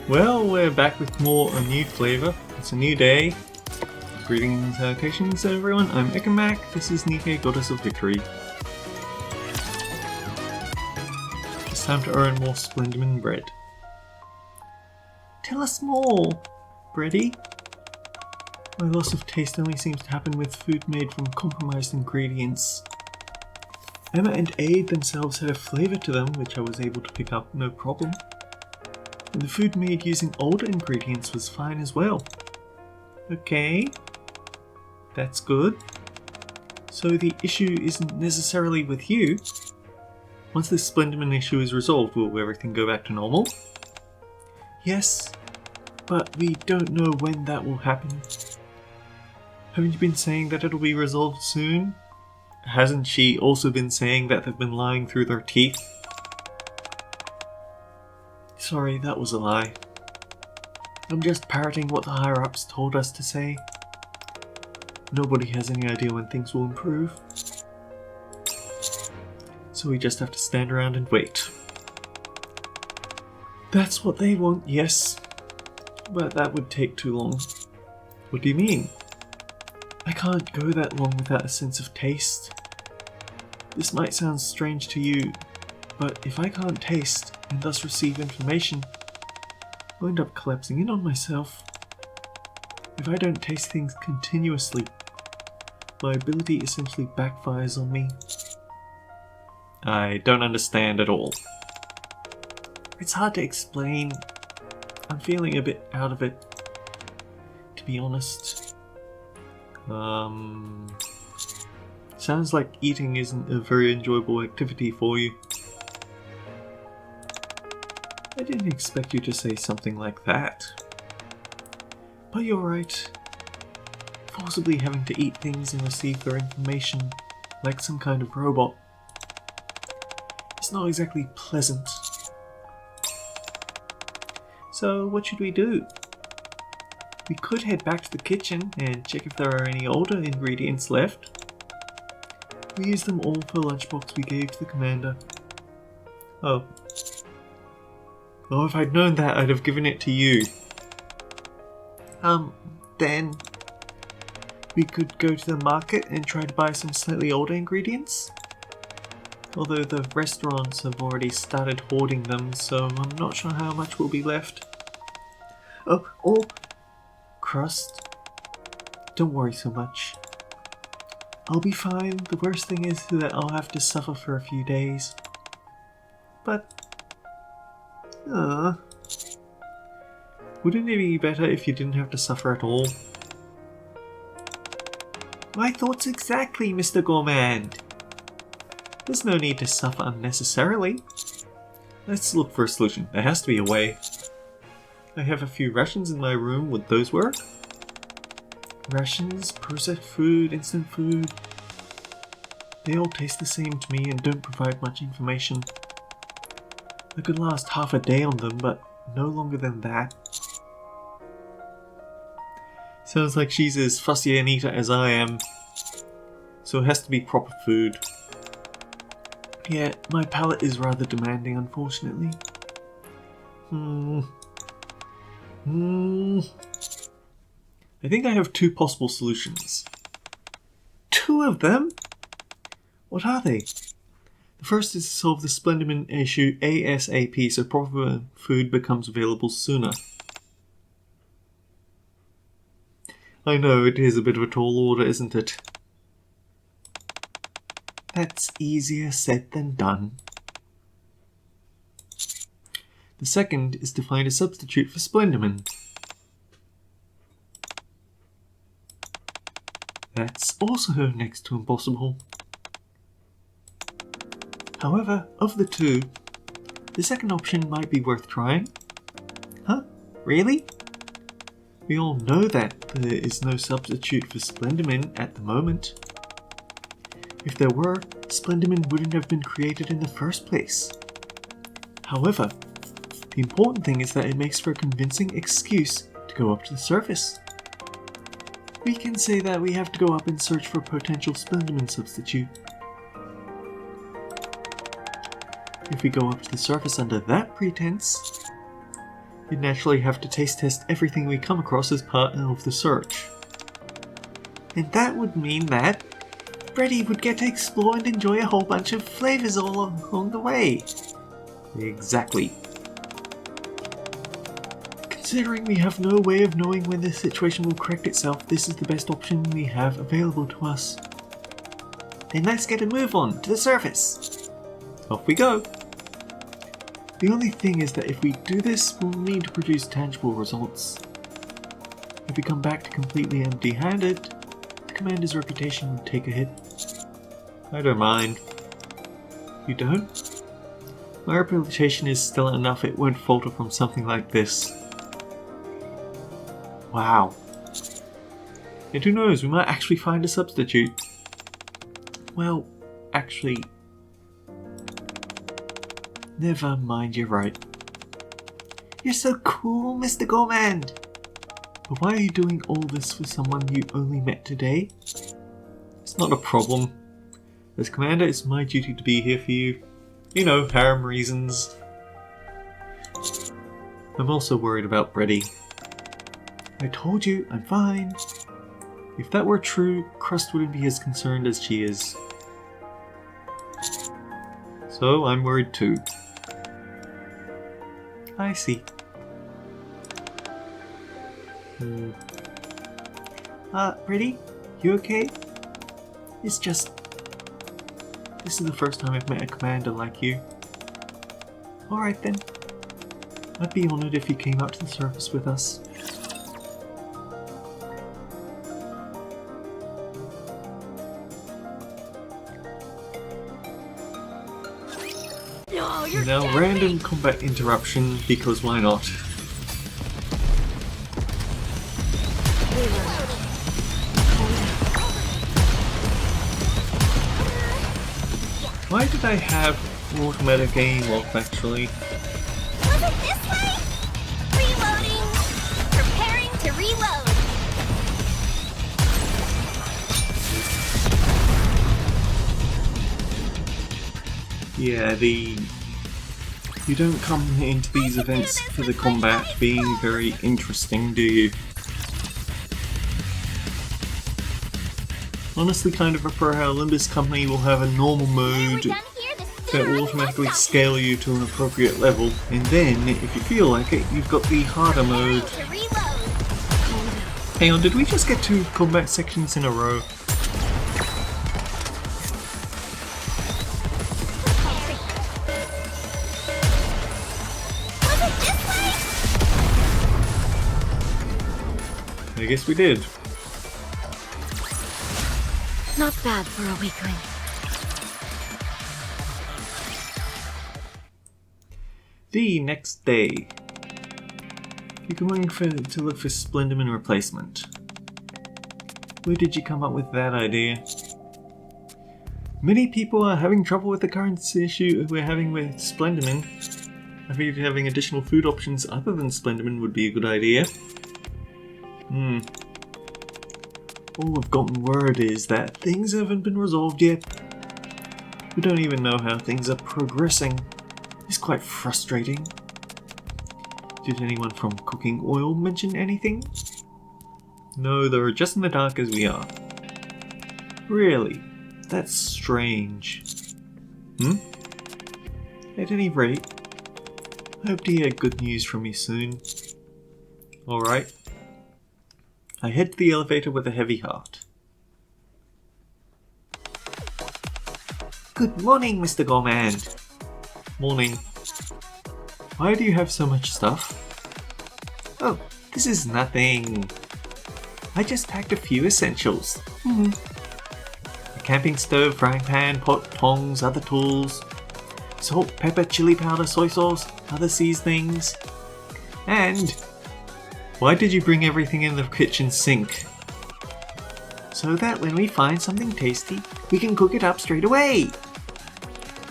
Well, we're back with more Unused Flavour. It's a new day. Greetings and salutations everyone, I'm Ekamak, this is Nike, Goddess of Victory. It's time to earn more Splendiman bread. Tell us more, Bready. My loss of taste only seems to happen with food made from compromised ingredients. Emma and Aid themselves had a flavour to them which I was able to pick up no problem. And the food made using older ingredients was fine as well. Okay, that's good. So the issue isn't necessarily with you. Once the Splendiman issue is resolved, will everything go back to normal? Yes, but we don't know when that will happen. Haven't you been saying that it'll be resolved soon? Hasn't she also been saying that they've been lying through their teeth? Sorry, that was a lie. I'm just parroting what the higher-ups told us to say. Nobody has any idea when things will improve. So we just have to stand around and wait. That's what they want, yes. But that would take too long. What do you mean? I can't go that long without a sense of taste. This might sound strange to you, but if I can't taste and thus receive information, I'll end up collapsing in on myself. If I don't taste things continuously, my ability essentially backfires on me. I don't understand at all. It's hard to explain. I'm feeling a bit out of it, to be honest. Sounds like eating isn't a very enjoyable activity for you. I didn't expect you to say something like that. But you're right. Forcibly having to eat things and receive their information like some kind of robot. It's not exactly pleasant. So what should we do? We could head back to the kitchen and check if there are any older ingredients left. We used them all for the lunchbox we gave to the commander. Oh. Well, if I'd known that, I'd have given it to you. Then we could go to the market and try to buy some slightly older ingredients. Although the restaurants have already started hoarding them, so I'm not sure how much will be left. Oh, or crust. Don't worry so much. I'll be fine. The worst thing is that I'll have to suffer for a few days. But wouldn't it be better if you didn't have to suffer at all? My thoughts exactly, Mr. Gourmand. There's no need to suffer unnecessarily. Let's look for a solution. There has to be a way. I have a few rations in my room. Would those work? Rations, processed food, instant food. They all taste the same to me and don't provide much information. I could last half a day on them, but no longer than that. Sounds like she's as fussy an eater as I am. So it has to be proper food. Yeah, my palate is rather demanding, unfortunately. I think I have two possible solutions. Two of them? What are they? The first is to solve the Splendiman issue ASAP so proper food becomes available sooner. I know, it is a bit of a tall order, isn't it? That's easier said than done. The second is to find a substitute for Splendiman. That's also next to impossible. However, of the two, the second option might be worth trying. Huh? Really? We all know that there is no substitute for Splendiman at the moment. If there were, Splendiman wouldn't have been created in the first place. However, the important thing is that it makes for a convincing excuse to go up to the surface. We can say that we have to go up and search for a potential Splendiman substitute. If we go up to the surface under that pretense, You'd naturally have to taste test everything we come across as part of the search. And that would mean that Freddy would get to explore and enjoy a whole bunch of flavors all along the way. Exactly. Considering we have no way of knowing when the situation will correct itself, this is the best option we have available to us. Then let's get a move on to the surface. Off we go. The only thing is that if we do this, we'll need to produce tangible results. If we come back completely empty-handed, the commander's reputation will take a hit. I don't mind. You don't? My reputation is still enough, it won't falter from something like this. Wow. And who knows, we might actually find a substitute. Well, actually... never mind, you're right. You're so cool, Mr. Gourmand! But why are you doing all this for someone you only met today? It's not a problem. As commander, it's my duty to be here for you. You know, harem reasons. I'm also worried about Brady. I told you, I'm fine. If that were true, Crust wouldn't be as concerned as she is. So I'm worried too. I see. Brady? You okay? It's just... this is the first time I've met a commander like you. Alright then. I'd be honoured if you came up to the surface with us. Now, random combat interruption, because why not? Why did I have automatic aim off actually? Was it this way? Reloading! Preparing to reload! Yeah, you don't come into these events for the combat being very interesting, do you? Honestly, kind of prefer how Olympus Company will have a normal mode that will automatically scale you to an appropriate level, and then, if you feel like it, you've got the harder mode. Hang on, did we just get 2 combat sections in a row? I guess we did. Not bad for a weakling. The next day. You're going to look for Splenderman replacement. Where did you come up with that idea? Many people are having trouble with the current issue we're having with Splenderman. I figured having additional food options other than Splenderman would be a good idea. All we've gotten word is that things haven't been resolved yet. We don't even know how things are progressing. It's quite frustrating. Did anyone from Cooking Oil mention anything? No, they're just in the dark as we are. Really? That's strange. At any rate, I hope to hear good news from you soon. Alright. I head to the elevator with a heavy heart. Good morning, Mr. Gourmand. Morning. Why do you have so much stuff? Oh, this is nothing. I just packed a few essentials. A camping stove, frying pan, pot, tongs, other tools, salt, pepper, chili powder, soy sauce, other seasonings, and... why did you bring everything in the kitchen sink? So that when we find something tasty, we can cook it up straight away.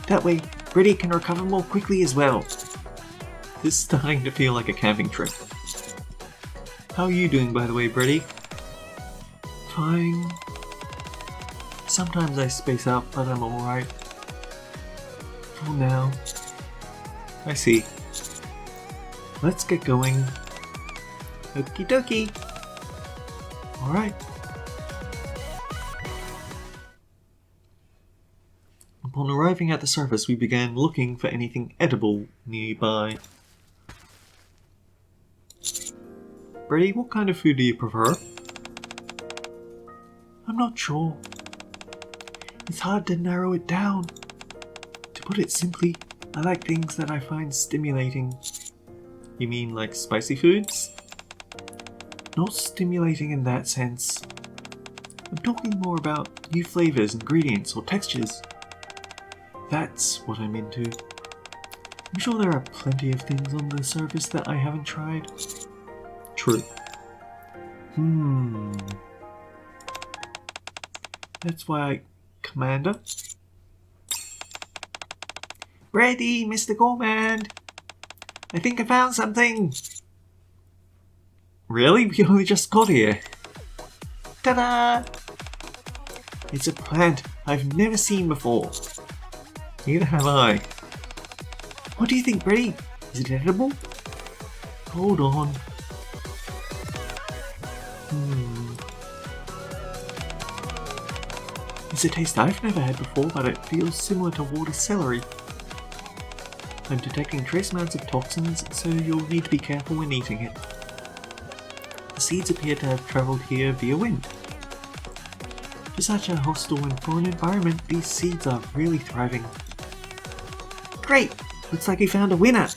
That way, Brady can recover more quickly as well. This is starting to feel like a camping trip. How are you doing, by the way, Brady? Fine. Sometimes I space out, but I'm alright. For now. I see. let's get going. Okie dokie. Alright. Upon arriving at the surface, we began looking for anything edible nearby. Brady, what kind of food do you prefer? I'm not sure. It's hard to narrow it down. To put it simply, I like things that I find stimulating. You mean like spicy foods? Not stimulating in that sense. I'm talking more about new flavors, ingredients, or textures. That's what I'm into. I'm sure there are plenty of things on the surface that I haven't tried. True. That's why Commander? Brady, Mr. Gourmand! I think I found something! Really? We only just got here. Ta-da! It's a plant I've never seen before. Neither have I. What do you think, Brady? Is it edible? Hold on. It's a taste I've never had before, but it feels similar to water celery. I'm detecting trace amounts of toxins, so you'll need to be careful when eating it. The seeds appear to have travelled here via wind. For such a hostile and foreign environment, these seeds are really thriving. Great! Looks like we found a winner!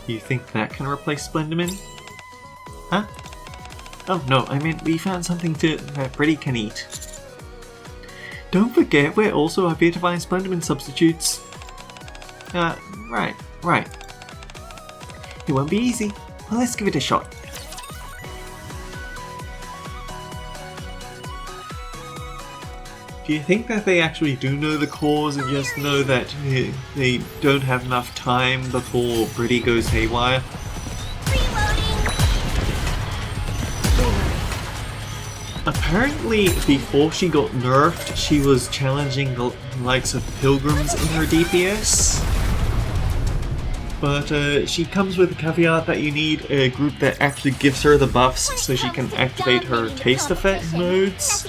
You think that can replace Splendamin? Huh? Oh no, I meant we found something that Brady can eat. Don't forget, we're also up here to find Splendamin substitutes. Right. It won't be easy, but let's give it a shot. Do you think that they actually do know the cause and just know that they don't have enough time before Brady goes haywire? Apparently, before she got nerfed, she was challenging the likes of Pilgrims in her DPS. But she comes with a caveat that you need a group that actually gives her the buffs so she can activate her taste effect modes.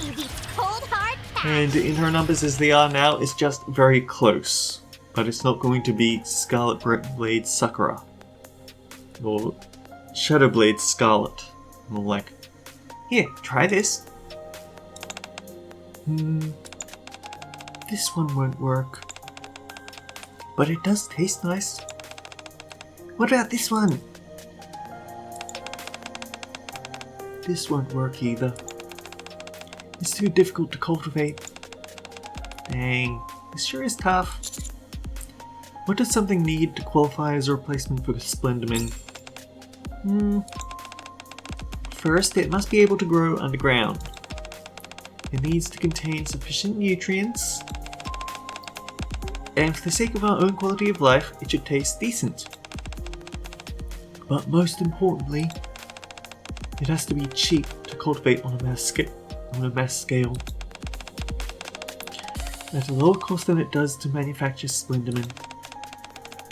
And in her numbers as they are now, it's just very close. But it's not going to beat Scarlet Blade Sakura. Or Shadowblade Scarlet. More like, here, try this. This one won't work. But it does taste nice. What about this one? This won't work either. It's too difficult to cultivate. Dang, this sure is tough. What does something need to qualify as a replacement for Splendamin? First, it must be able to grow underground. It needs to contain sufficient nutrients. And for the sake of our own quality of life, it should taste decent. But most importantly, it has to be cheap to cultivate on a mass scale. At a lower cost than it does to manufacture Splendamin.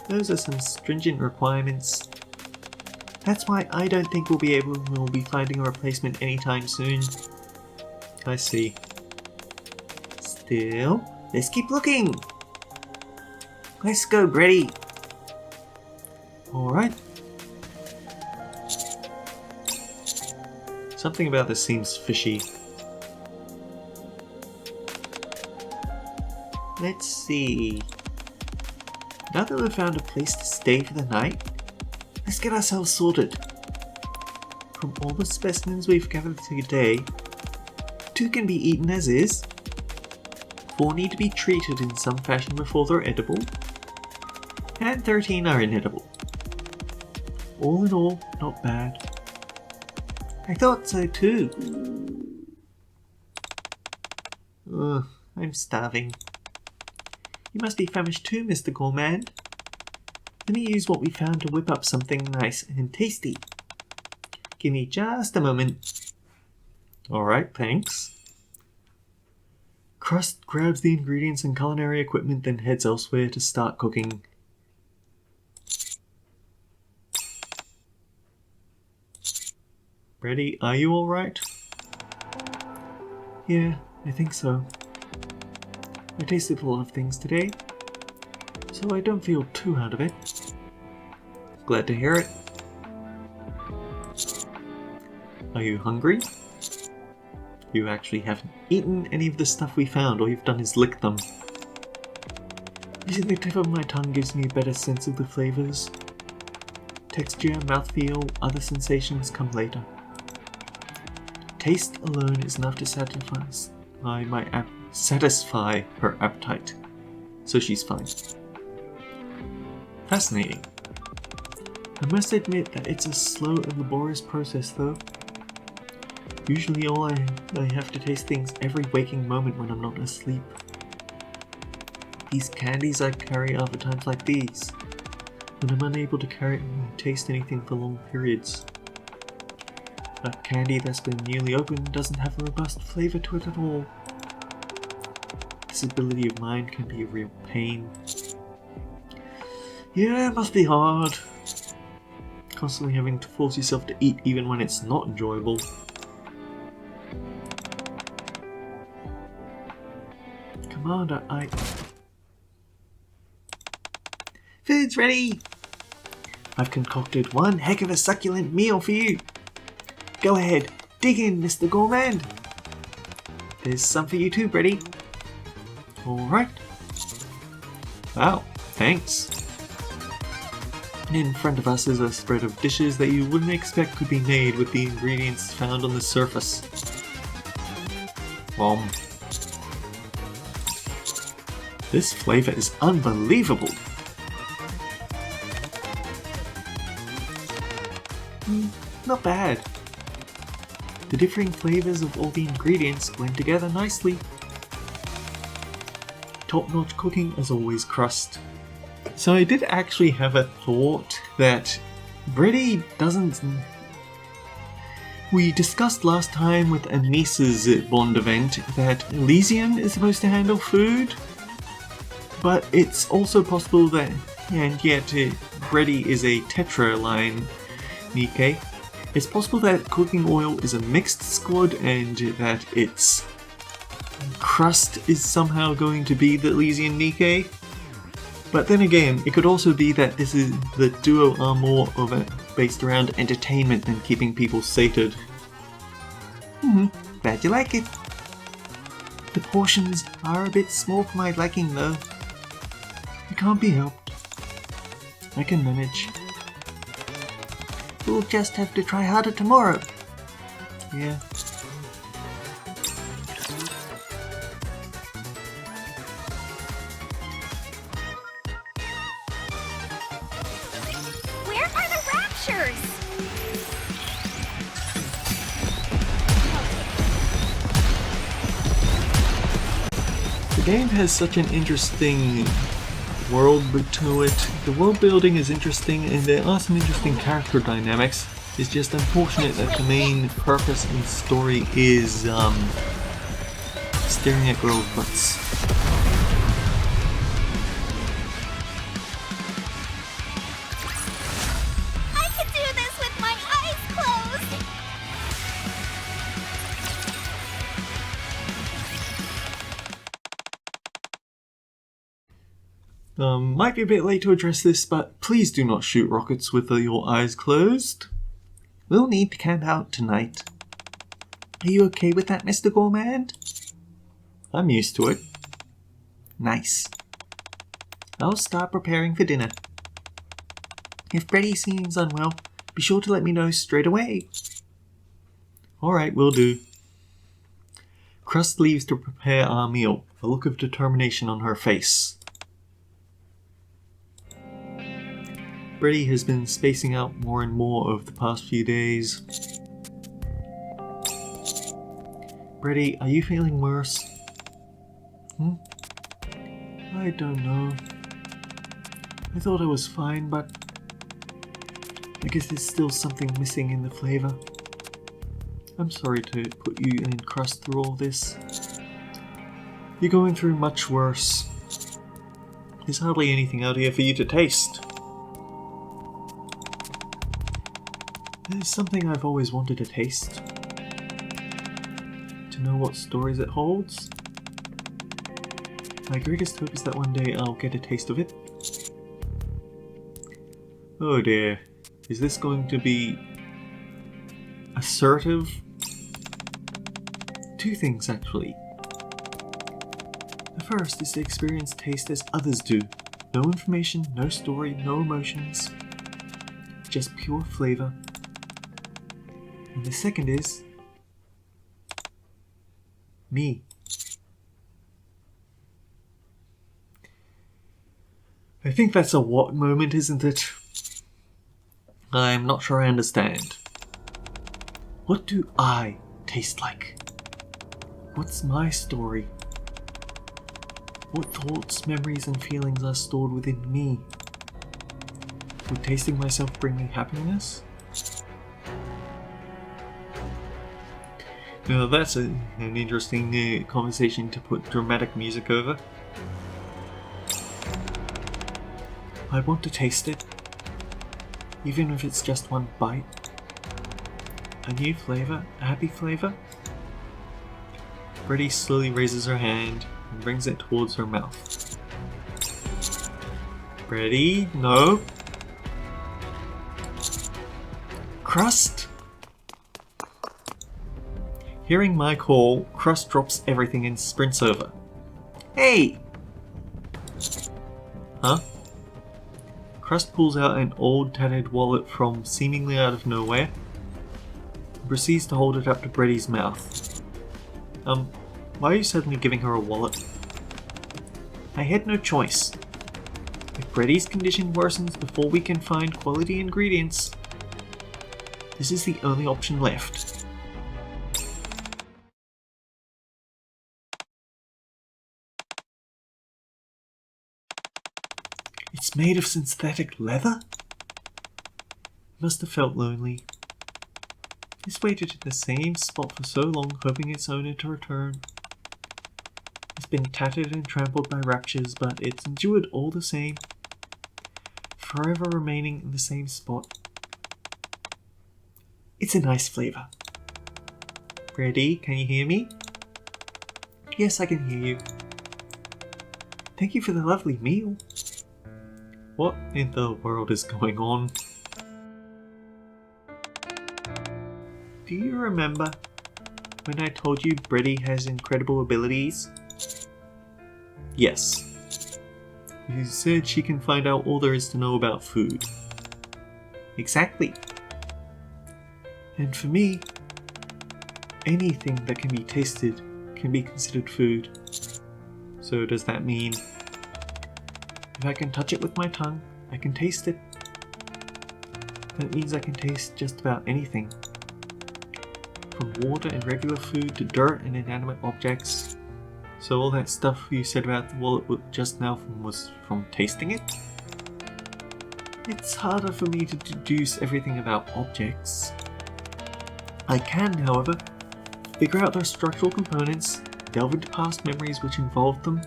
Those are some stringent requirements. That's why I don't think we'll be finding a replacement anytime soon. I see. Still, let's keep looking! Let's go, Brady! Alright. Something about this seems fishy. Let's see. Now that we've found a place to stay for the night, let's get ourselves sorted. From all the specimens we've gathered today, 2 can be eaten as is, 4 need to be treated in some fashion before they're edible, and 13 are inedible. All in all, not bad. I thought so too. Ugh, I'm starving. You must be famished too, Mr. Gourmand. Let me use what we found to whip up something nice and tasty. Give me just a moment. Alright, thanks. Crust grabs the ingredients and culinary equipment, then heads elsewhere to start cooking. Brady, are you alright? Yeah, I think so. I tasted a lot of things today, so I don't feel too out of it. Glad to hear it. Are you hungry? You actually haven't eaten any of the stuff we found. All you've done is lick them. Using the tip of my tongue gives me a better sense of the flavors. Texture, mouthfeel, other sensations come later. Taste alone is enough to satisfy her appetite. So she's fine. Fascinating. I must admit that it's a slow and laborious process though. Usually I have to taste things every waking moment when I'm not asleep. These candies I carry are for times like these, when I'm unable to taste anything for long periods. A candy that's been newly opened doesn't have a robust flavour to it at all. This ability of mine can be a real pain. Yeah, it must be hard. Constantly having to force yourself to eat even when it's not enjoyable. Commander, Food's ready! I've concocted one heck of a succulent meal for you. Go ahead, dig in, Mr. Gourmand. There's some for you too, Brady. Alright. Wow, thanks. In front of us is a spread of dishes that you wouldn't expect could be made with the ingredients found on the surface. This flavour is unbelievable. Not bad. The differing flavours of all the ingredients blend together nicely. Top-notch cooking as always, crust. So I did actually have a thought that Brady doesn't... We discussed last time with Anisa's Bond event that Elysium is supposed to handle food, but it's also possible that, and yet Brady is a tetra-line Nikkei. It's possible that cooking oil is a mixed squad and that its crust is somehow going to be the Elysian Nikkei. But then again, it could also be that the duo are more of a based around entertainment than keeping people sated. Glad you like it. The portions are a bit small for my liking though. It can't be helped. I can manage. We'll just have to try harder tomorrow. Yeah. Where are the raptures? The game has such an interesting world to it. The world building is interesting and there are some interesting character dynamics. It's just unfortunate that the main purpose and story is staring at girls' butts. I can do this with my eyes closed! Might be a bit late to address this, but please do not shoot rockets with your eyes closed. We'll need to camp out tonight. Are you okay with that, Mr. Gourmand? I'm used to it. Nice. I'll start preparing for dinner. If Brady seems unwell, be sure to let me know straight away. Alright, will do. Crust leaves to prepare our meal, a look of determination on her face. Brady has been spacing out more and more over the past few days. Brady, are you feeling worse? I don't know. I thought I was fine, but I guess there's still something missing in the flavour. I'm sorry to put you and Crust through all this. You're going through much worse. There's hardly anything out here for you to taste. There's something I've always wanted to taste. To know what stories it holds. My greatest hope is that one day I'll get a taste of it. Oh dear. Is this going to be assertive? Two things actually. The first is to experience taste as others do. No information, no story, no emotions. Just pure flavour. And the second is me. I think that's a what moment, isn't it? I'm not sure I understand. What do I taste like? What's my story? What thoughts, memories and feelings are stored within me? Would tasting myself bring me happiness? Now that's an interesting conversation to put dramatic music over. I want to taste it, even if it's just one bite. A new flavour, a happy flavour. Brady slowly raises her hand and brings it towards her mouth. Brady, no. Crust? Hearing my call, Crust drops everything and sprints over. Hey! Huh? Crust pulls out an old tattered wallet from seemingly out of nowhere and proceeds to hold it up to Brady's mouth. Why are you suddenly giving her a wallet? I had no choice. If Brady's condition worsens before we can find quality ingredients, this is the only option left. It's made of synthetic leather? Must have felt lonely. It's waited in the same spot for so long, hoping its owner to return. It's been tattered and trampled by raptures, but it's endured all the same, forever remaining in the same spot. It's a nice flavour. Brady, can you hear me? Yes, I can hear you. Thank you for the lovely meal. What in the world is going on? Do you remember when I told you Brady has incredible abilities? Yes. You said she can find out all there is to know about food. Exactly. And for me, anything that can be tasted can be considered food. So does that mean if I can touch it with my tongue, I can taste it? That means I can taste just about anything. From water and regular food to dirt and inanimate objects. So all that stuff you said about the wallet just now was from tasting it? It's harder for me to deduce everything about objects. I can, however, figure out their structural components, delve into past memories which involved them.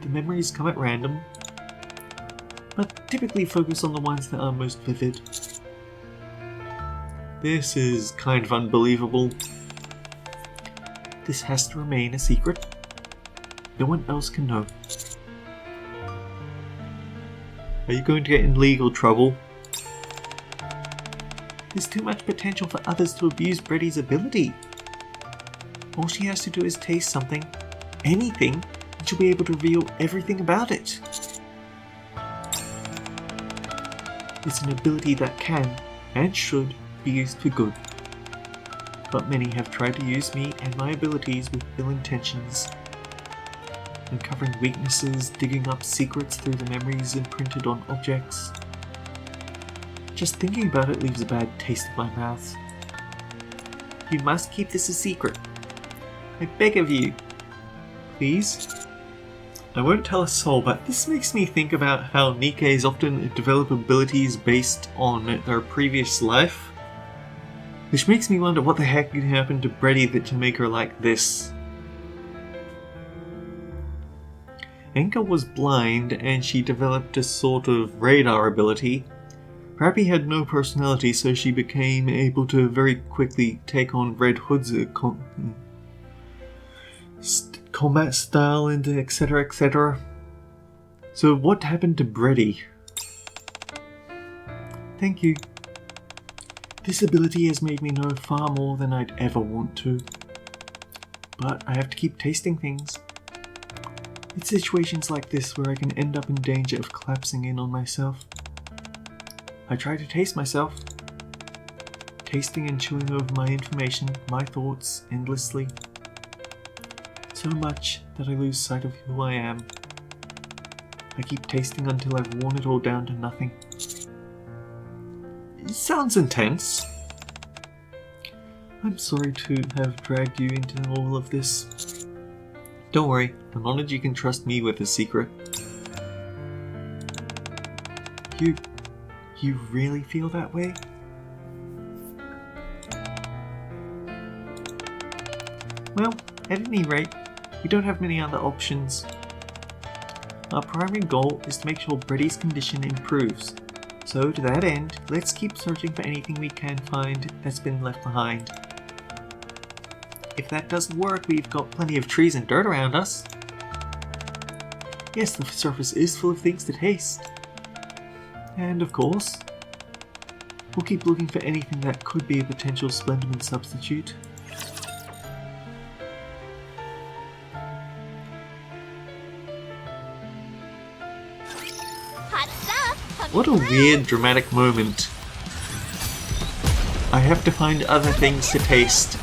The memories come at random, but typically focus on the ones that are most vivid. This is kind of unbelievable. This has to remain a secret. No one else can know. Are you going to get in legal trouble? There's too much potential for others to abuse Brady's ability. All she has to do is taste something, anything, and she'll be able to reveal everything about it. It's an ability that can, and should, be used for good. But many have tried to use me and my abilities with ill intentions, uncovering weaknesses, digging up secrets through the memories imprinted on objects. Just thinking about it leaves a bad taste in my mouth. You must keep this a secret. I beg of you. Please? I won't tell a soul, but this makes me think about how Nikes often develop abilities based on their previous life. Which makes me wonder what the heck could happen to Brady to make her like this. Enka was blind and she developed a sort of radar ability, Prappy had no personality, so she became able to very quickly take on Red Hood's combat style and etc. etc. So what happened to Breddy? Thank you. This ability has made me know far more than I'd ever want to. But I have to keep tasting things. It's situations like this where I can end up in danger of collapsing in on myself. I try to taste myself, tasting and chewing over my information, my thoughts, endlessly. So much that I lose sight of who I am. I keep tasting until I've worn it all down to nothing. It sounds intense. I'm sorry to have dragged you into all of this. Don't worry, the knowledge you can trust me with is secret. You really feel that way? Well, at any rate, we don't have many other options. Our primary goal is to make sure Breddy's condition improves. So to that end, let's keep searching for anything we can find that's been left behind. If that doesn't work, we've got plenty of trees and dirt around us. Yes, the surface is full of things to taste. And of course, we'll keep looking for anything that could be a potential Splenderman substitute. Hot stuff. What a weird dramatic moment. I have to find other things to taste,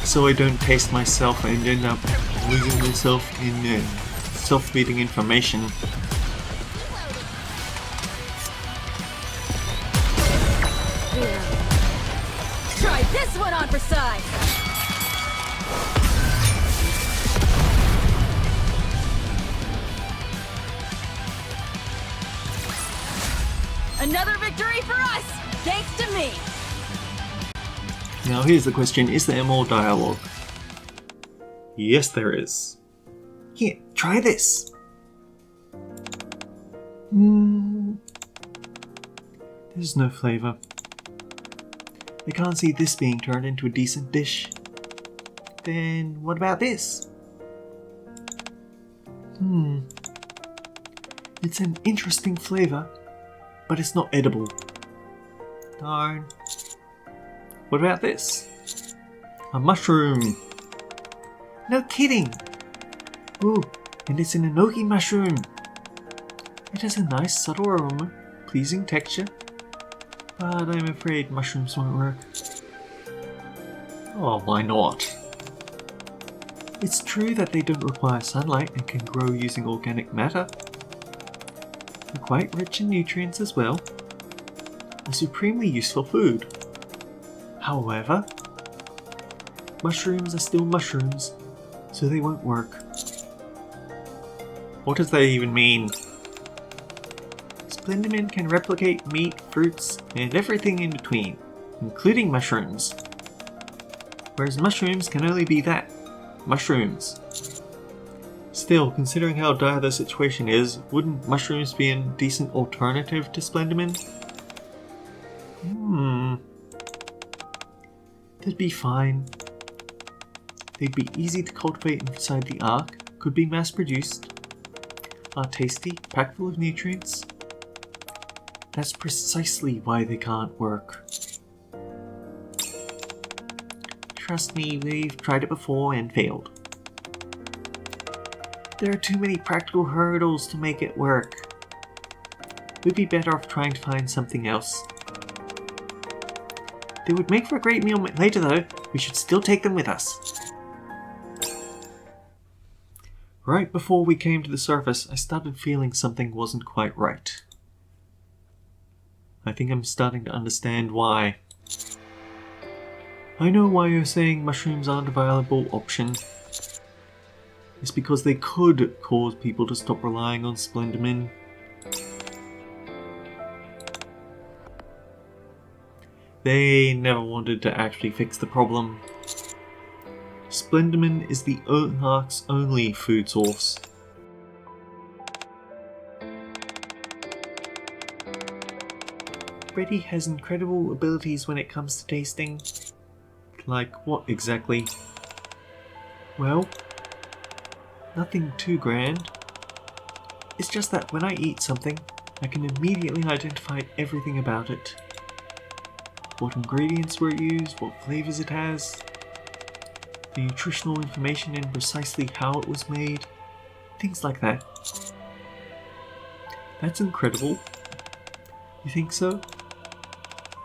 so I don't taste myself and end up losing myself in self-feeding information. Try this one on for size. Another victory for us, thanks to me. Now here's the question, is there more dialogue? Yes, there is. Here, try this. There's no flavour. I can't see this being turned into a decent dish. Then what about this? It's an interesting flavour, but it's not edible. Darn. What about this? A mushroom. No kidding. Ooh, and it's an enoki mushroom. It has a nice subtle aroma, pleasing texture, but I'm afraid mushrooms won't work. Oh, why not? It's true that they don't require sunlight and can grow using organic matter. They're quite rich in nutrients as well. A supremely useful food. However, mushrooms are still mushrooms, so they won't work. What does that even mean? Splenderman can replicate meat, fruits, and everything in between, including mushrooms. Whereas mushrooms can only be that. Mushrooms. Still, considering how dire the situation is, wouldn't mushrooms be a decent alternative to Splenderman? They'd be fine. They'd be easy to cultivate inside the Ark, could be mass produced, are tasty, packed full of nutrients. That's precisely why they can't work. Trust me, we've tried it before and failed. There are too many practical hurdles to make it work. We'd be better off trying to find something else. They would make for a great meal later though. We should still take them with us. Right before we came to the surface, I started feeling something wasn't quite right. I think I'm starting to understand why. I know why you're saying mushrooms aren't a viable option. It's because they could cause people to stop relying on Splenderman. They never wanted to actually fix the problem. Splenderman is the Ark's only food source. Brady has incredible abilities when it comes to tasting. Like what exactly? Well, nothing too grand. It's just that when I eat something, I can immediately identify everything about it. What ingredients were used, what flavors it has, the nutritional information and precisely how it was made, things like that. That's incredible. You think so?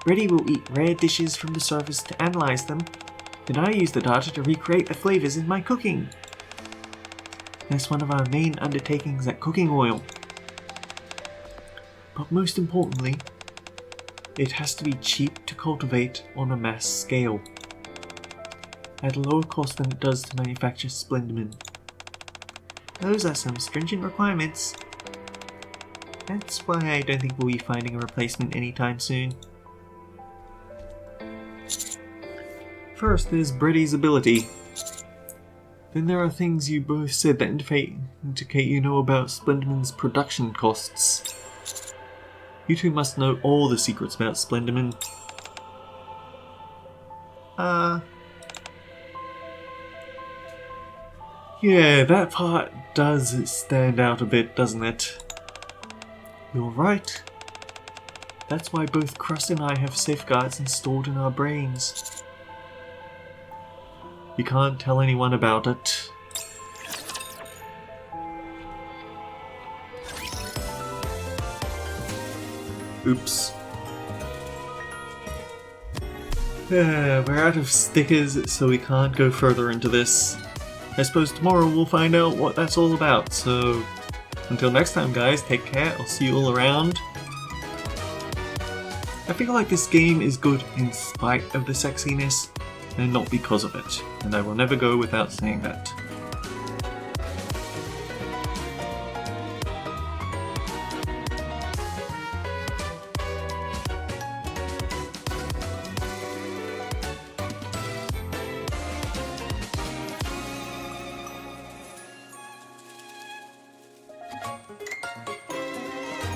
Brady will eat rare dishes from the surface to analyze them, then I use the data to recreate the flavors in my cooking. That's one of our main undertakings at Cooking Oil. But most importantly, it has to be cheap to cultivate on a mass scale, at a lower cost than it does to manufacture Splendimin. Those are some stringent requirements. That's why I don't think we'll be finding a replacement anytime soon. First, there's Brady's ability. Then there are things you both said that indicate you know about Splendimin's production costs. You two must know all the secrets about Splendimin. Yeah, that part does stand out a bit, doesn't it? You're right. That's why both Crust and I have safeguards installed in our brains. You can't tell anyone about it. Oops. We're out of stickers, so we can't go further into this. I suppose tomorrow we'll find out what that's all about, so until next time guys, take care, I'll see you all around. I feel like this game is good in spite of the sexiness, and not because of it, and I will never go without saying that.